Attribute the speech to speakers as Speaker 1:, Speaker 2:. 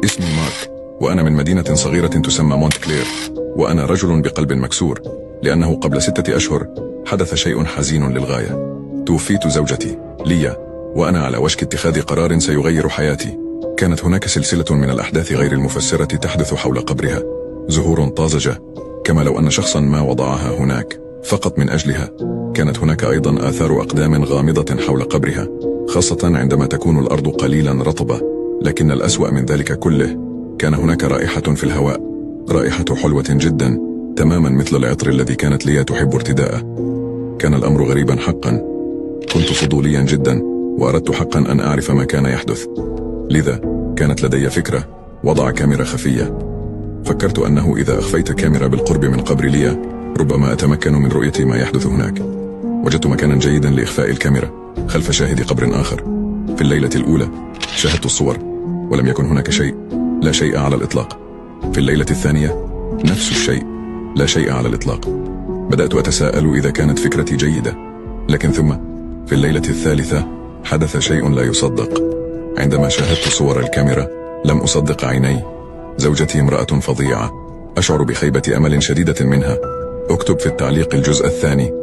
Speaker 1: اسمي مارك، وأنا من مدينة صغيرة تسمى مونت كلير، وأنا رجل بقلب مكسور، لأنه قبل 6 أشهر حدث شيء حزين للغاية. توفيت زوجتي ليا، وأنا على وشك اتخاذ قرار سيغير حياتي. كانت هناك سلسلة من الأحداث غير المفسرة تحدث حول قبرها، زهور طازجة، كما لو أن شخصا ما وضعها هناك فقط من أجلها. كانت هناك أيضا آثار أقدام غامضة حول قبرها، خاصة عندما تكون الأرض قليلا رطبة. لكن الأسوأ من ذلك كله، كان هناك رائحة في الهواء، رائحة حلوة جدا، تماما مثل العطر الذي كانت ليا تحب ارتداءه. كان الأمر غريبا حقا. كنت فضوليا جدا، وأردت حقا أن أعرف ما كان يحدث. لذا كانت لدي فكرة: وضع كاميرا خفية. فكرت أنه إذا أخفيت كاميرا بالقرب من قبر ليا، ربما أتمكن من رؤية ما يحدث هناك. وجدت مكانا جيدا لإخفاء الكاميرا خلف شاهد قبر آخر. في الليلة الأولى شاهدت الصور، ولم يكن هناك شيء، لا شيء على الإطلاق. في الليلة الثانية نفس الشيء، لا شيء على الإطلاق. بدأت أتساءل إذا كانت فكرتي جيدة، لكن ثم في الليلة الثالثة حدث شيء لا يصدق. عندما شاهدت صور الكاميرا لم أصدق عيني. زوجتي امرأة فظيعة، أشعر بخيبة أمل شديدة منها. اكتب في التعليق الجزء الثاني.